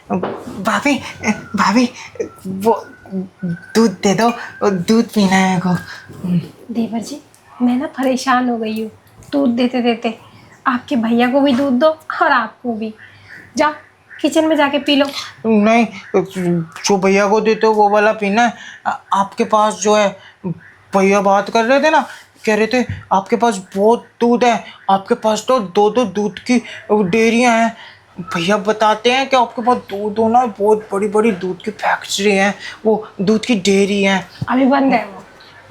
भाभी भाभी वो दूध दे दो, दूध पीना है मेरे को। देवर जी, मैं ना परेशान हो गई हूँ दूध देते देते। आपके भैया को भी दूध दो और आपको भी। जा किचन में जाके पी लो। नहीं, जो भैया को देते हो वो वाला पीना है। आपके पास जो है, भैया बात कर रहे थे ना, कह रहे थे आपके पास बहुत दूध है, आपके पास तो दो दो दूध की डेयरियां हैं। भैया बताते हैं कि आपके पास दूध होना, बहुत बड़ी बड़ी दूध की फैक्ट्री है, वो दूध की डेयरी है। अभी बंद है वो।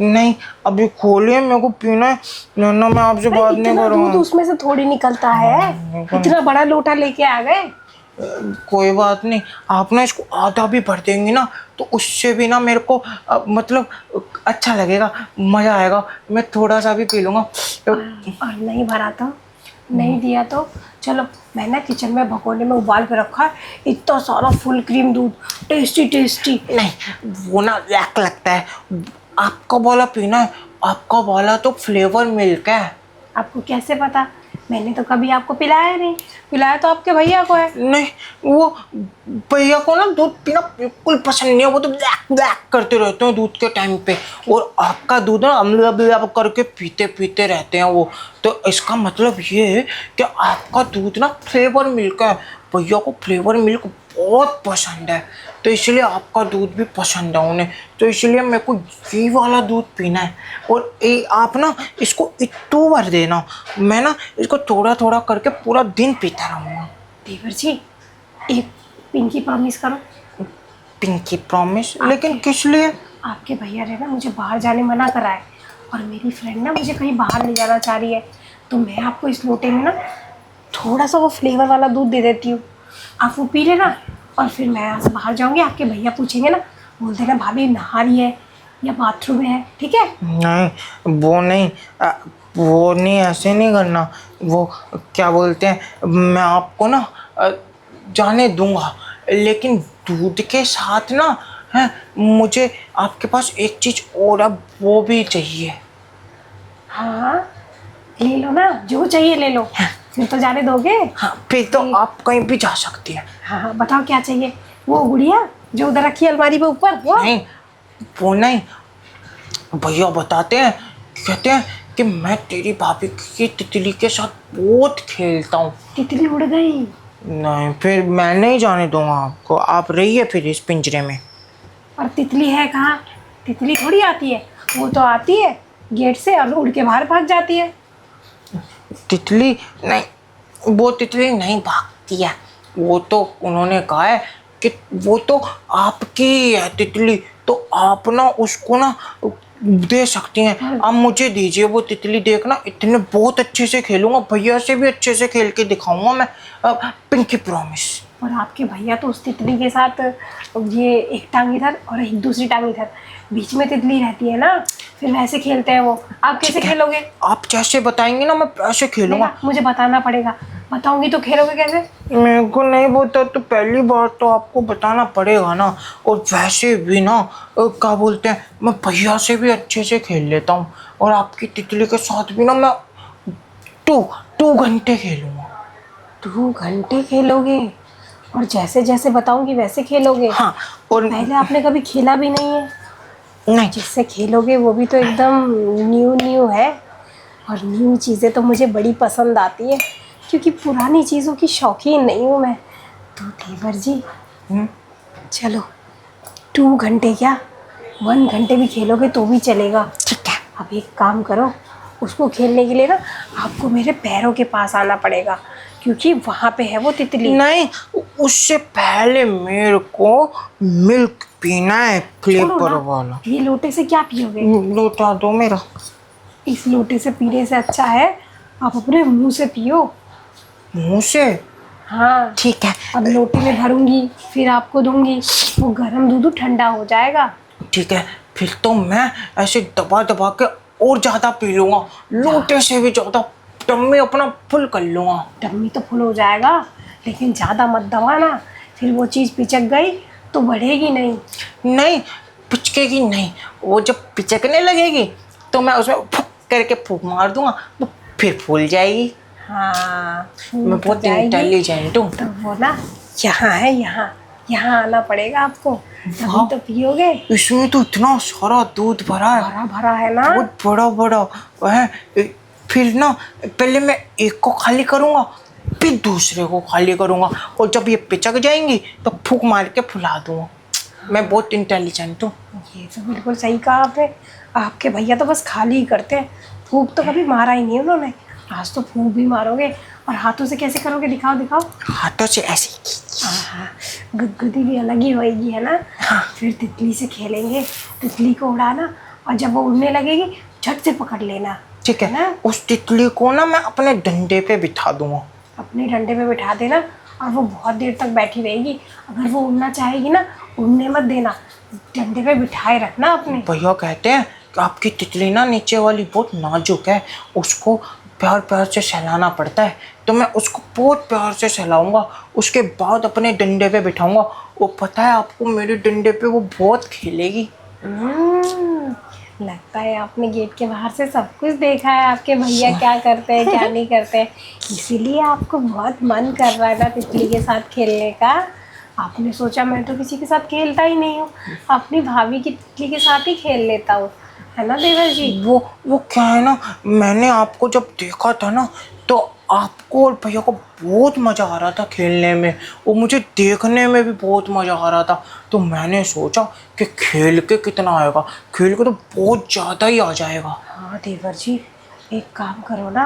नहीं, अभी खोलिए, मेरे को पीना है ना। मैं आपसे बात नहीं इतना दूध करूँगा। उसमें से थोड़ी निकलता है। इतना बड़ा लोटा लेके आ गए। कोई बात नहीं, आप ना इसको आधा भी भर देंगी ना तो उससे भी ना मेरे को मतलब अच्छा लगेगा, मज़ा आएगा। मैं थोड़ा सा भी पी लूँगा। और नहीं भरा तो, नहीं दिया तो चलो, मैं ना किचन में भगोने में उबाल के रखा है इतना सारा फुल क्रीम दूध, टेस्टी टेस्टी। नहीं, वो ना लैक लगता है। आपका वाला पीना है, आपका वाला तो फ्लेवर मिल्क है। आपको कैसे पता? मैंने तो कभी आपको पिलाया नहीं। पिलाया तो आपके भैया को है। नहीं, वो भैया को ना दूध पीना बिल्कुल पसंद नहीं है, वो तो ब्लैक ब्लैक करते रहते हैं दूध के टाइम पे। और आपका दूध ना अम्ल अम्ल करके पीते पीते रहते हैं वो। तो इसका मतलब ये है कि आपका दूध ना फ्लेवर मिल्क है। भैया को फ्लेवर मिल्क बहुत पसंद है, तो इसलिए आपका दूध भी पसंद है उन्हें। तो इसलिए मेरे को ये वाला दूध पीना है। और आप ना इसको इतू भर देना, मैं ना इसको थोड़ा थोड़ा करके पूरा दिन पीता रहूँगा। देवर जी, एक पिंकी प्रॉमिस करो। Pinky promise? लेकिन किस लिए? आपके भैया ने ना मुझे बाहर जाने मना करा है और मेरी फ्रेंड ना मुझे कहीं बाहर ले जाना चाह रही है, तो मैं आपको इस लोटे में ना थोड़ा सा वो फ्लेवर वाला दूध दे देती हूँ। आप वो पी लेना और फिर मैं यहाँ से बाहर जाऊँगी। आपके भैया पूछेंगे ना, बोल देना भाभी नहा रही है या बाथरूम में है, ठीक है? नहीं, वो नहीं, वो नहीं, ऐसे नहीं करना। वो क्या बोलते हैं, मैं आपको ना जाने दूंगा, लेकिन दूध के साथ ना है, मुझे आपके पास एक चीज़ और है, वो भी चाहिए। हाँ ले लो ना, जो चाहिए ले लो। फिर तो जाने दोगे? हाँ, फिर तो आप कहीं भी जा सकती हैं। हाँ हाँ बताओ क्या चाहिए। वो गुड़िया जो उधर रखी है अलमारी पे ऊपर, वो? नहीं, वो नहीं। भैया बताते हैं, कहते हैं कि मैं तेरी भाभी की तितली के साथ बहुत खेलता हूँ। तितली उड़ गई। नहीं, फिर मैं नहीं जाने दूंगा आपको। आप रहिए फिर इस पिंजरे में। और तितली है कहाँ? तितली थोड़ी आती है, वो तो आती है गेट से और उड़ के बाहर भाग जाती है। तितली नहीं, वो तितली नहीं भागती है। वो तो उन्होंने कहा है कि वो तो आपकी है तितली, तो आप ना उसको ना दे सकती हैं। आप मुझे दीजिए वो तितली, देखना इतने बहुत अच्छे से खेलूंगा, भैया से भी अच्छे से खेल के दिखाऊंगा मैं। Pinky promise. और आपके भैया तो उस तितली के साथ ये एक टांग इधर और एक दूसरी टांग इधर, बीच में तितली रहती है ना, फिर वैसे खेलते हैं वो। आप कैसे खेलोगे? आप जैसे बताएंगे ना मैं वैसे खेलूंगा। मुझे बताना पड़ेगा, बताऊंगी तो खेलोगे कैसे? मेरे को नहीं बता तो पहली बार तो आपको बताना पड़ेगा ना। और वैसे भी ना क्या बोलते हैं, मैं भैया से भी अच्छे से खेल लेता हूँ, और आपकी तितली के साथ भी ना मैं 2 घंटे खेलूंगा। 2 घंटे खेलोगे? और जैसे जैसे बताऊंगी वैसे खेलोगे? हाँ, और पहले आपने कभी खेला भी नहीं है। नहीं, जिससे खेलोगे वो भी तो एकदम न्यू न्यू है। और न्यू चीज़ें तो मुझे बड़ी पसंद आती है, क्योंकि पुरानी चीज़ों की शौकीन नहीं हूँ मैं। तो देवर जी, चलो 2 घंटे क्या, 1 घंटे भी खेलोगे तो भी चलेगा। ठीक है। अब एक काम करो, उसको खेलने के लिए ना आपको मेरे पैरों के पास आना पड़ेगा, क्योंकि वहाँ पे है वो तितली। नहीं, उससे पहले मेरे को मिल्क पीना है, फ्लेवर वाला। ये लोटे से क्या पियोगे? लोटा दो मेरा। इस लोटे से पीने से अच्छा है आप अपने मुंह से पियो। मुंह से? हाँ ठीक है। अब लोटे में भरूंगी फिर आपको दूंगी, वो गर्म दूध ठंडा हो जाएगा। ठीक है, फिर तो मैं ऐसे दबा दबा के और ज्यादा पी लूंगा, लोटे से भी ज्यादा, टम्मी अपना फुल कर लूंगा। टम्मी तो फुल हो जाएगा, लेकिन ज़्यादा मत दबाना, फिर वो चीज़ पिचक गई तो बढ़ेगी नहीं। नहीं, पिचकेगी नहीं। वो जब पिचकने लगेगी तो मैं उसमें फुक करके फूंक मार दूंगा, तो फिर फूल जाएगी। हाँ मैं तो बहुत जाएगी। इंटेलिजेंट हूँ। तो वो ना यहाँ है, यहाँ यहाँ आना पड़ेगा आपको, तभी तो पियोगे। इसमें तो इतना सारा दूध भरा है, भरा भरा है ना। बहुत बड़ा बड़ा है। फिर ना पहले मैं एक को खाली करूँगा, फिर दूसरे को खाली करूँगा, और जब ये पिचक जाएंगी तो फूंक मार के फुला दूँगा। मैं बहुत इंटेलिजेंट हूँ। ये तो बिल्कुल सही कहा आपने। आपके भैया तो बस खाली ही करते हैं, फूंक तो कभी मारा ही नहीं उन्होंने। आज तो फूंक भी मारोगे। और हाथों से कैसे करोगे, दिखाओ दिखाओ। हाथों से ऐसे। हाँ, गुदगुदी भी अलग ही होएगी, है ना। फिर तितली से खेलेंगे, तितली को उड़ाना, और जब वो उड़ने लगेगी झट से पकड़ लेना। ठीक है ना, उस तितली को ना मैं अपने डंडे पे बिठा दूंगा। अपने डंडे पे बिठा देना, और वो बहुत देर तक बैठी रहेगी। अगर वो उड़ना चाहेगी ना, उड़ने मत देना, डंडे पे बिठाए रखना अपने। भैया कहते हैं कि आपकी तितली ना नीचे वाली बहुत नाजुक है, उसको प्यार प्यार से सहलाना पड़ता है, तो मैं उसको बहुत प्यार से सहलाऊंगा, उसके बाद अपने डंडे पे बिठाऊंगा। वो पता है आपको, मेरे डंडे पे वो बहुत खेलेगी। लगता है आपने गेट के बाहर से सब कुछ देखा है, आपके भैया क्या करते हैं क्या नहीं करते हैं, इसीलिए आपको बहुत मन कर रहा है ना तितली के साथ खेलने का। आपने सोचा मैं तो किसी के साथ खेलता ही नहीं हूँ, अपनी भाभी की तितली के साथ ही खेल लेता हूँ, है ना देवर जी। वो क्या है ना, मैंने आपको जब देखा था ना, तो आपको और भैया को बहुत मज़ा आ रहा था खेलने में, और मुझे देखने में भी बहुत मज़ा आ रहा था। तो मैंने सोचा कि खेल के कितना आएगा, खेल के तो बहुत ज़्यादा ही आ जाएगा। हाँ देवर जी, एक काम करो ना,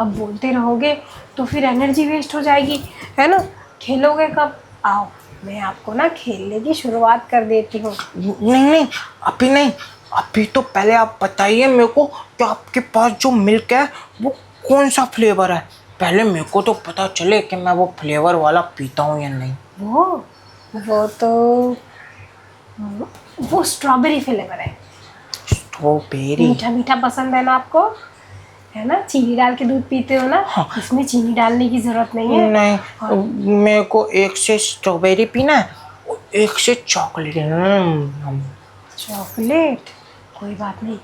अब बोलते रहोगे तो फिर एनर्जी वेस्ट हो जाएगी, है ना। खेलोगे कब, आओ मैं आपको ना खेलने की शुरुआत कर देती हूँ। नहीं नहीं, अभी नहीं, अभी तो पहले आप बताइए मेरे को कि आपके पास जो मिल्क है वो कौन सा फ्लेवर है। पहले मेरे को तो पता चले कि मैं वो फ्लेवर वाला पीता हूँ या नहीं। वो तो वो स्ट्रॉबेरी फ्लेवर है। स्ट्रॉबेरी। मीठा मीठा पसंद है ना आपको, है ना। चीनी डाल के दूध पीते हो ना। हाँ। इसमें चीनी डालने की जरूरत नहीं है। नहीं, मेरे को एक से स्ट्रॉबेरी पीना है और एक से चॉकलेट। चॉकलेट, कोई बात नहीं,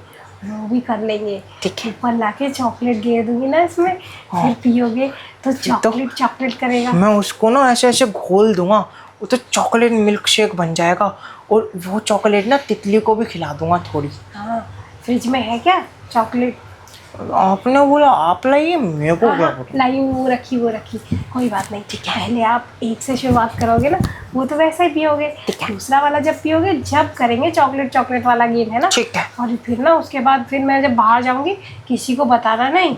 वो भी कर लेंगे। ठीक है। ऊपर लाके चॉकलेट गिर दूंगी ना इसमें, फिर पियोगे तो चॉकलेट चॉकलेट करेगा। मैं उसको ना ऐसे ऐसे घोल दूंगा, वो तो चॉकलेट मिल्क शेक बन जाएगा, और वो चॉकलेट ना तितली को भी खिला दूंगा थोड़ी। हाँ, फ्रिज में है क्या चॉकलेट? आपने बोला आप लाइए, मेरे को क्या बोला। लाई, वो रखी, कोई बात नहीं। ठीक है, पहले आप एक से शुरुआत करोगे ना, वो तो वैसे ही पियोगे। दूसरा वाला जब पियोगे, जब करेंगे चॉकलेट वाला गेम, है ना। ठीक है। और फिर ना उसके बाद फिर मैं जब बाहर जाऊंगी, किसी को बताना नहीं।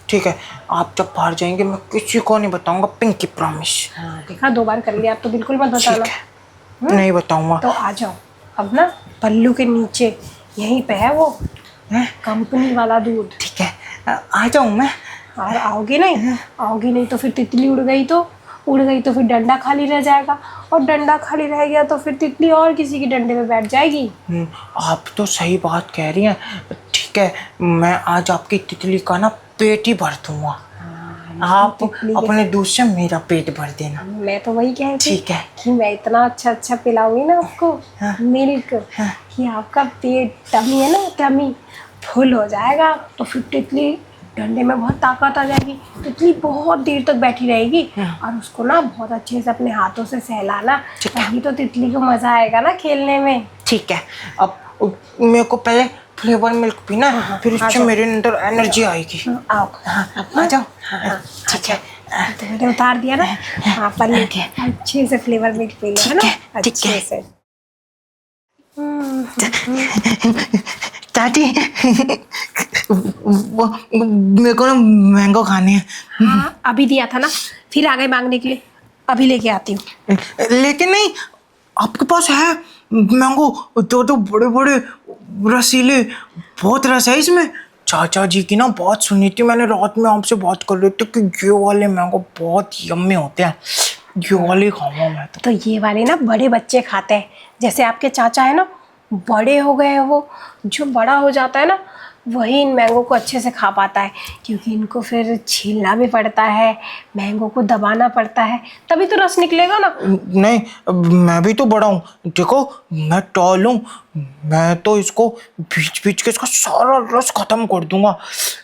ठीक है, आप जब बाहर जाएंगे मैं किसी को नहीं बताऊंगा, पिंकी प्रॉमिस। हाँ देखा, 2 बार कर लिया, आप तो बिल्कुल मत बताना। ठीक है, नहीं बताऊंगा। तो आ जाओ अब ना, पल्लू के नीचे यहीं पे है वो कंपनी वाला दूध। ठीक है, आ जाऊँ मैं। और आओगी नहीं तो फिर तितली उड़ गई तो फिर डंडा खाली रह जाएगा, और डंडा खाली रह गया तो फिर तितली और किसी के डंडे पे बैठ जाएगी। आप तो सही बात कह रही हैं। ठीक है, मैं आज आपकी तितली का ना पेट ही भर दूंगा। आप अपने दूध से मेरा पेट भर देना। मैं तो वही कह रही थी। ठीक है। कि मैं इतना अच्छा पिलाऊंगी ना आपको मिल्क, कि आपका पेट, टमी है ना, टमी फुल हो जाएगा। तो फिर तितली डंडे में बहुत ताकत आ जाएगी, तितली बहुत देर तक बैठी रहेगी, और उसको ना बहुत अच्छे से अपने हाथों से सहलाना, तभी तो तितली को मजा आएगा ना खेलने में। ठीक है, अब मेरे को पहले फ्लेवर मिल्क पीना है, फिर उससे मेरे अंदर एनर्जी आएगी। आओ, आ जाओ। ठीक है, तो मैंने उतार दिया ना। हाँ, पल्ले के अच्छे से फ्लेवर मिल्क पी लो, है ना, अच्छे से। दादी, वो मेरे को ना मैंगो खाने हैं। हाँ, अभी दिया था ना, फिर आ गए मांगने के लिए, अभी लेके आती हूँ। लेकिन नहीं, आपके पास है मैंगो, तो बड़े बड़े रसीले, बहुत रस है इसमें। चाचा जी की ना बात सुनी थी मैंने, रात में आपसे बात कर रहे थे कि ये वाले मैंगो बहुत यम्मी होते हैं, ये वाले खाऊंगा मैं तो। ये वाले ना बड़े बच्चे खाते हैं, जैसे आपके चाचा है ना, बड़े हो गए हैं वो। जो बड़ा हो जाता है ना, वही इन मैंगो को अच्छे से खा पाता है, क्योंकि इनको फिर छीलना भी पड़ता है, मैंगो को दबाना पड़ता है, तभी तो रस निकलेगा ना। नहीं, मैं भी तो बड़ा हूँ, देखो मैं टॉल हूँ, मैं तो इसको बीच बीच के इसका सारा रस खत्म कर दूंगा,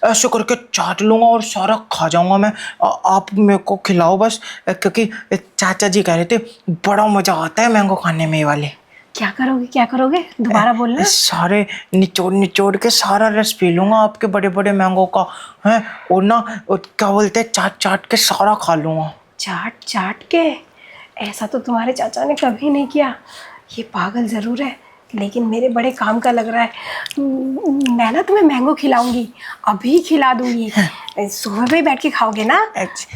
ऐसे करके चाट लूंगा और सारा खा जाऊंगा मैं। आप मेरे को खिलाओ बस, क्योंकि चाचा जी कह रहे थे बड़ा मजा आता है मैंगो खाने में ये वाले। क्या करोगे, क्या करोगे, दोबारा बोलना। सारे निचोड़ निचोड़ के सारा रस पी लूंगा आपके बड़े बड़े मैंगो का है, और ना क्या बोलते हैं चाट चाट के सारा खा लूंगा। चाट चाट के? ऐसा तो तुम्हारे चाचा ने कभी नहीं किया, ये पागल ज़रूर है, लेकिन मेरे बड़े काम का लग रहा है। मैं ना तुम्हें मैंगो खिलाऊंगी, अभी खिला दूंगी, सुबह भी बैठ के खाओगे ना।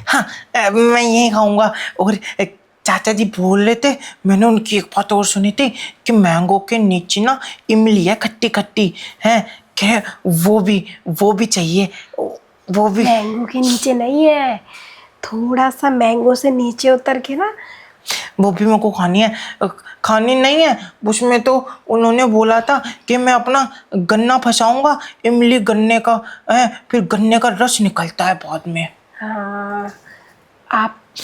हाँ, मैं यही खाऊंगा। और चाचा जी बोल रहे थे, मैंने उनकी एक बात और सुनी थी कि मैंगो के नीचे ना इमली है खट्टी खट्टी है, क्या वो भी चाहिए, वो भी। मैंगो के नीचे नहीं है, थोड़ा सा मैंगो से नीचे उतर के ना, वो भी मेरे को खानी है। खानी नहीं है, उसमें तो उन्होंने बोला था कि मैं अपना गन्ना फंसाऊंगा इमली गन्ने का है, फिर गन्ने का रस निकलता है बाद में। हाँ,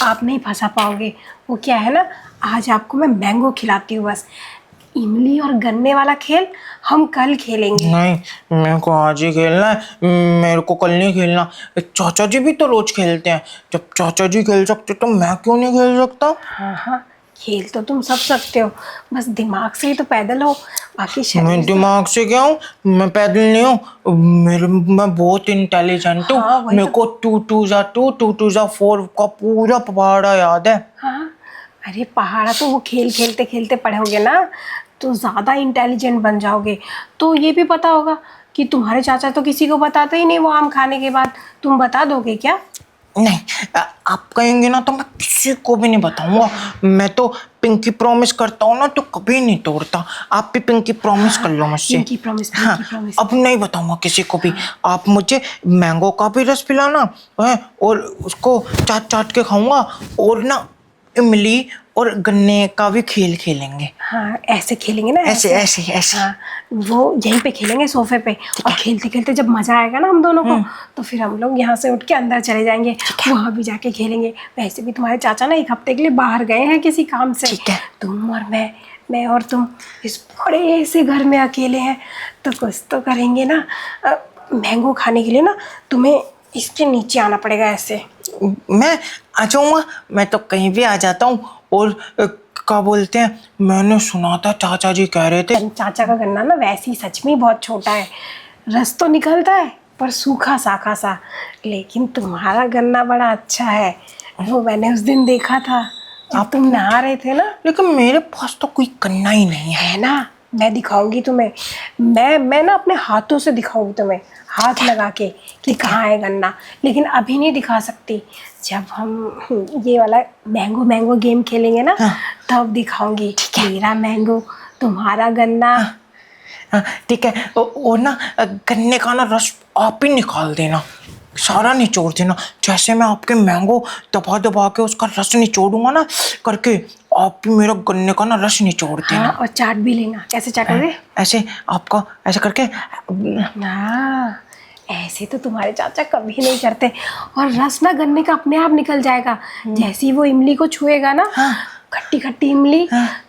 आप नहीं फंसा पाओगे। वो क्या है ना, आज आपको मैं मैंगो खिलाती हूँ बस, इमली और गन्ने वाला खेल हम कल खेलेंगे। नहीं, मेरे को आज ही खेलना है, मेरे को कल नहीं खेलना। चाचा जी भी तो रोज खेलते हैं, जब चाचा जी खेल सकते तो मैं क्यों नहीं खेल सकता। हाँ हाँ, खेल तो तुम सब सकते हो, बस दिमाग से ही तो पैदल हो, बाकी मैं शरीर दिमाग से क्या हूँ, मैं पैदल नहीं हूँ, मैं बहुत इंटेलिजेंट हूँ। हाँ, वही मेरे को 2 2 जा 4 का पूरा पहाड़ा याद है। हाँ, अरे पहाड़ा तो वो खेल खेलते खेलते पढ़ोगे ना, तो ज़्यादा इंटेलिजेंट बन जाओगे। तो ये भी पता होगा कि तुम्हारे चाचा तो किसी को बताते ही नहीं वो आम खाने के बाद, तुम बता दोगे क्या? नहीं, आप कहेंगे ना तो मैं किसी को भी नहीं बताऊंगा। मैं तो पिंकी प्रॉमिस करता हूँ ना तो कभी नहीं तोड़ता। आप भी पिंकी प्रॉमिस कर लो मुझसे। पिंकी प्रॉमिस, हाँ, पिंकी प्रॉमिस। अब नहीं बताऊंगा किसी को भी। आप मुझे मैंगो का भी रस पिलाना है, और उसको चाट चाट के खाऊंगा, और ना इमली और गन्ने का भी खेल खेलेंगे। हाँ, ऐसे खेलेंगे ना, ऐसे ऐसे ऐसे। हाँ, वो यहीं पे खेलेंगे सोफे पे, और खेलते खेलते जब मजा आएगा ना हम दोनों को, तो फिर हम लोग यहाँ से उठ के अंदर चले जाएंगे, वहाँ भी जाके खेलेंगे। वैसे भी तुम्हारे चाचा ना 1 हफ्ते के लिए बाहर गए हैं किसी काम से। ठीक है। तुम और मैं और तुम इस बड़े से घर में अकेले हैं, तो कुछ तो करेंगे ना। मैंगो खाने के लिए ना तुम्हें इसके नीचे आना पड़ेगा ऐसे। मैं आ जाऊंगा, मैं तो कहीं भी आ जाता हूँ। और क्या बोलते हैं, मैंने सुना था चाचा जी कह रहे थे चाचा का गन्ना ना वैसे ही सच में बहुत छोटा है, रस तो निकलता है पर सूखा साखा सा, लेकिन तुम्हारा गन्ना बड़ा अच्छा है, वो मैंने उस दिन देखा था जब तुम नहा रहे थे ना। लेकिन मेरे पास तो कोई गन्ना ही नहीं है। है ना, मैं दिखाऊंगी तुम्हें, मैं ना अपने हाथों से दिखाऊंगी तुम्हें, हाथ लगा के कि कहाँ है गन्ना, लेकिन अभी नहीं दिखा सकती। जब हम ये वाला मैंगो मैंगो गेम खेलेंगे ना, तब दिखाऊंगी। मेरा मैंगो, तुम्हारा गन्ना। हाँ, ठीक है। और ना गन्ने का ना रस आप ही निकाल देना, सारा निचोड़ देना। जैसे मैं आपके मैंगो दबा दबा के उसका रस निचोड़ूंगा ना करके, आप भी मेरा गन्ने का ना रस निचोड़ देना। हाँ, और चाट भी लेना। कैसे चाटोगे? ऐसे आपका ऐसे करके। हाँ, ऐसे तो तुम्हारे चाचा कभी नहीं करते, और रस ना गन्ने का अपने आप निकल जाएगा। जैसे ही वो इमली को छुएगा ना, खट्टी खट्टी इमली,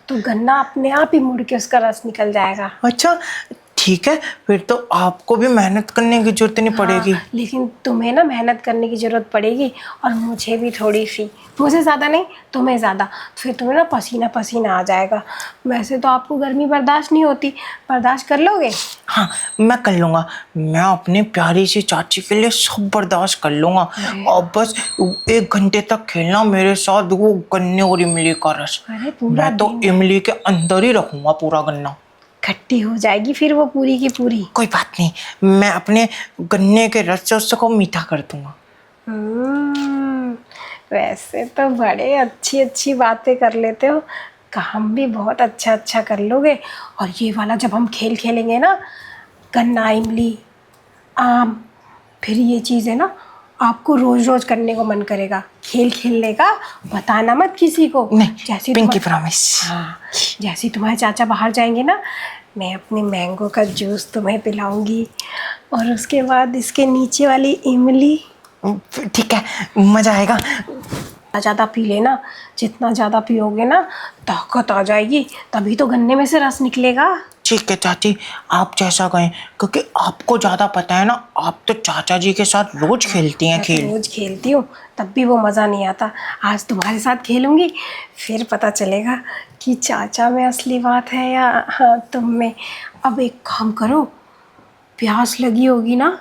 तो गन्ना अपने आप ही मुड़ के उसका रस निकल जाएगा। अच्छा, ठीक है, फिर तो आपको भी मेहनत करने की जरूरत नहीं पड़ेगी। लेकिन तुम्हें ना मेहनत करने की ज़रूरत पड़ेगी, और मुझे भी थोड़ी सी, मुझे ज़्यादा नहीं, तुम्हें ज़्यादा, फिर तुम्हें ना पसीना पसीना आ जाएगा। वैसे तो आपको गर्मी बर्दाश्त नहीं होती, बर्दाश्त कर लोगे? हाँ, मैं कर लूँगा। मैं अपनी प्यारी सी चाची के लिए सब बर्दाश्त कर लूँगा। और बस 1 घंटे तक खेलना मेरे साथ वो गन्ने और इमली का रस। अरे पूरा मैं तो इमली के अंदर ही रखूँगा पूरा गन्ना। खट्टी हो जाएगी फिर वो पूरी की पूरी। कोई बात नहीं, मैं अपने गन्ने के रस से उसको मीठा कर दूँगा। वैसे तो बड़े अच्छी अच्छी बातें कर लेते हो, काम भी बहुत अच्छा अच्छा कर लोगे। और ये वाला जब हम खेल खेलेंगे ना, गन्ना इमली आम, फिर ये चीज़ें ना आपको रोज रोज करने को मन करेगा। खेल खेलने का बताना मत किसी को। नहीं, जैसे पिंकी प्रॉमिस। हाँ, जैसे तुम्हारे चाचा बाहर जाएंगे ना, मैं अपने मैंगो का जूस तुम्हें पिलाऊंगी, और उसके बाद इसके नीचे वाली इमली। ठीक है, मजा आएगा। ज़्यादा पी लेना, जितना ज़्यादा पियोगे ना ताकत आ जाएगी, तभी तो गन्ने में से रस निकलेगा। ठीक है चाची, आप जैसा कहें, क्योंकि आपको ज़्यादा पता है ना, आप तो चाचा जी के साथ रोज खेलती हैं मैं खेल। रोज खेलती हूँ, तब भी वो मज़ा नहीं आता। आज तुम्हारे साथ खेलूंगी, फिर पता चलेगा कि चाचा में असली बात है या हाँ तुम में। अब एक काम करो, प्यास लगी होगी ना?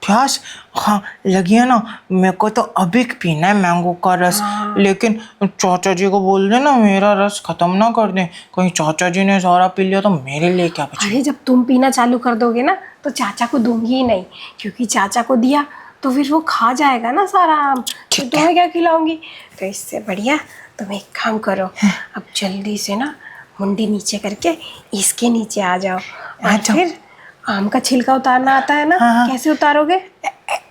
प्यास? हाँ लगी है ना, मेरे को तो अभी पीना है मैंगो का रस। लेकिन चाचा जी को बोल देना मेरा रस खत्म ना कर दें, कहीं चाचा जी ने सारा पी लिया तो मेरे लिए क्या बचे। अरे जब तुम पीना चालू कर दोगे ना तो चाचा को दूंगी ही नहीं, क्योंकि चाचा को दिया तो फिर वो खा जाएगा ना सारा आम, तो तुम्हें क्या खिलाऊंगी। तो इससे बढ़िया तुम एक काम करो, अब जल्दी से ना मुंडी नीचे करके इसके नीचे आ जाओ, और फिर आम का छिलका उतारना आता है ना? हाँ। कैसे उतारोगे?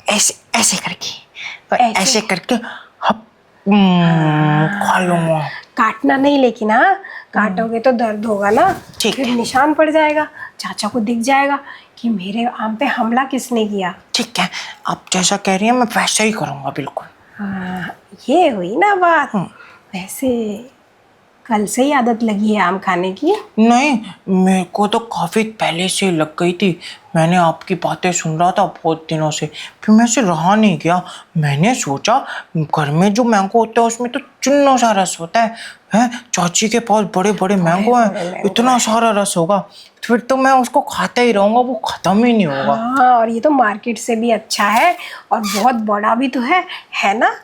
ऐसे ऐसे करके, और ऐसे? ऐसे करके हप खा लूंगा। काटना नहीं लेकिन, हाँ काटोगे तो दर्द होगा ना, ठीक फिर है। निशान पड़ जाएगा, चाचा को दिख जाएगा कि मेरे आम पे हमला किसने किया। ठीक है, आप जैसा कह रही हैं मैं वैसा ही करूँगा बिल्कुल। हाँ ये हुई ना बात। वैसे कल से ही आदत लगी है आम खाने की? नहीं, मेरे को तो काफ़ी पहले से लग गई थी। मैंने आपकी बातें सुन रहा था बहुत दिनों से, फिर मैं से रहा नहीं गया। मैंने सोचा घर में जो मैंगो होता है उसमें तो चुन्ना सा रस होता है चाची के पास बड़े बड़े मैंगो हैं, इतना सारा रस होगा, फिर तो मैं उसको खाता ही रहूँगा, वो ख़त्म ही नहीं होगा। हाँ और ये तो मार्केट से भी अच्छा है और बहुत बड़ा भी तो है ना?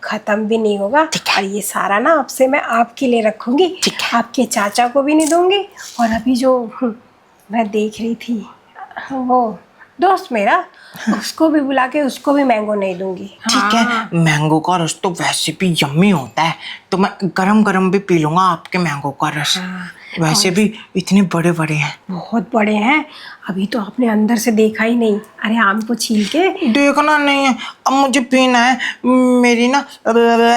खत्म भी नहीं होगा। और ये सारा ना अब से मैं आपके लिए रखूंगी, आपके चाचा को भी नहीं दूंगी। और अभी जो मैं देख रही थी वो दोस्त मेरा, उसको भी बुला के उसको भी मैंगो नहीं दूंगी। ठीक है, मैंगो का रस तो वैसे भी यम्मी होता है, तो मैं गरम गरम भी पी लूंगा आपके मैंगो का रस। वैसे भी इतने बड़े बड़े हैं। बहुत बड़े हैं, अभी तो आपने अंदर से देखा ही नहीं। अरे आम को छील के देखना नहीं है, अब मुझे पीना है। मेरी ना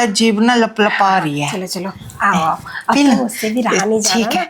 जीभ ना लपलपा रही है। चलो चलो आओ, अब तो मुझसे भी रहा नहीं जा रहा ना।